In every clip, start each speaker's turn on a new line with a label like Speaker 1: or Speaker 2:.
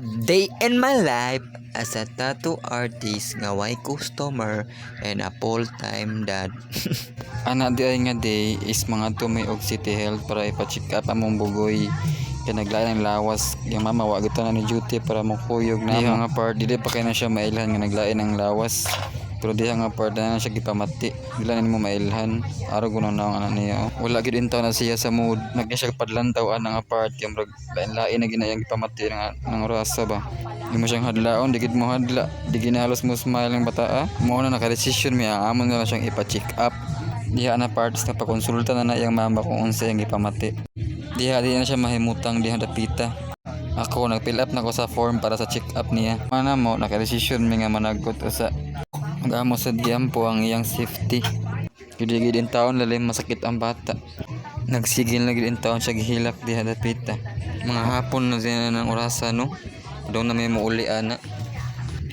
Speaker 1: A day in my life as a tattoo artist nga way customer and a full-time dad.
Speaker 2: Ana di ay nga day is mga tumay og City Health para ipa-check up among bugoy. Kaya naglain ng lawas yung mama wa gito na ni duty para makuyog na nga part dili pa kay na siya mailhan nga naglain ng lawas. Pero diha nga part na siya gipamati. Dila na nimo mailhan. Araw kuno na ang anak niya. Wala gid intaw na siya sa mood. Nagna siya padlantaw ana nga part yung lain-lain na ginayang gipamati ng rasa ba. Di mo siyang hadlaon, digid mo hadla. Di ginahalos mo smile ng bata. Mo na naka-decision mi amon na lang siyang ipa-check up. Diha na parts na pakonsulta na iyang mama kung unsa yang ipamati. Diha di na siya mahimutang diha dapita. Ako nag-fill up na ko sa form para sa check up niya. Mana mo naka-decision mi nga managot usa. Mag-amo sa po ang iyang safety. Gid din taon lalim masakit ang bata. Nagsigil na gid taon siya gihilak diha dapita. Mga hapon na siya ng orasa no. Daw na may muuli ana.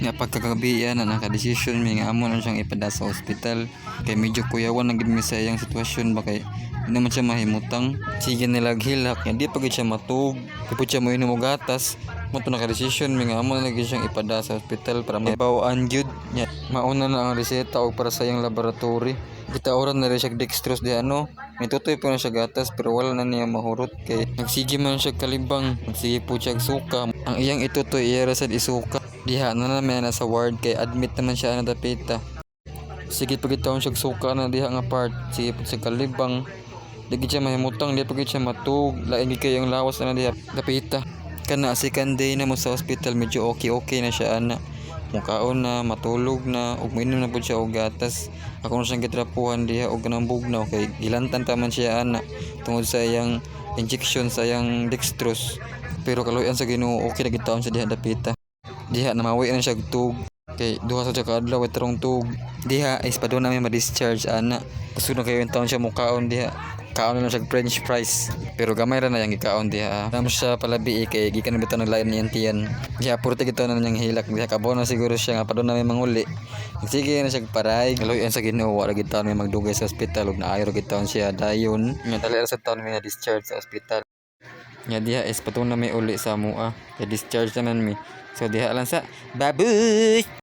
Speaker 2: Nga pagkagabi na naka-decision mi nga amo na siyang ipada sa ospital. Kay medyo kuyawan ang gid mi sa iyang sitwasyon ba kay hindi naman siya mahimutang. Sige nilaghilak nga di pa gid siya matug. Kapag siya mo inom og gatas, mo to naka-decision mi nga amo na lagi siyang ipada sa ospital para mabawaan jud. Mauna na ang reseta og para sa iyang laboratory. Gitaoran na rin siya dextrose di ano. Nitutoy po na siya gatas pero wala na niya mahurot kay nagsige man siya kalibang. Nagsige po siya suka. Ang iyang itutoy iya rasad isuka. Diha na naman na sa ward kay admit naman siya na dapita. Sige pagitaon siya suka na diha nga part. Sige po siya kalibang. Digi siya mahimutang, di pagit siya matug. Lain kay yung lawas na diha dapita. Kana second day na mo sa hospital medyo okay na siya ana. Mukaon na, matulog na, ug mainom na po siya og gatas. Ako na siyang gitrapuhan diha og kanang bugnaw kay gilantan taman siya ana tungod sa iyang injection sa iyang dextrose. Pero kaluyan sa Ginoo okay na gitaon sa diha dapita. Diha namawi na siya tug kay duha sa kadlaw ay tarong tug. Diha is pa doon namin ma-discharge ana. Kasunod kayo yung taon siya mukaon diha. Kaon na siya french fries pero gamay ra na yang gikaon diha. Dam siya palabi kay gikan bitaw ng lain niyang tiyan. Diha puro gitaw na niyang hilak diha kabaw na siguro siya nga pa doon namin manguli. Sige na siya paray. Kaluyan sa Ginoo wala gid taon may magdugay sa ospital ug naayo gid taon siya dayon. Nga dali ra sa taon may na-discharge sa ospital. Nga diha is patong na may uli sa mua. Kay discharge naman mi. So diha lang sa babush.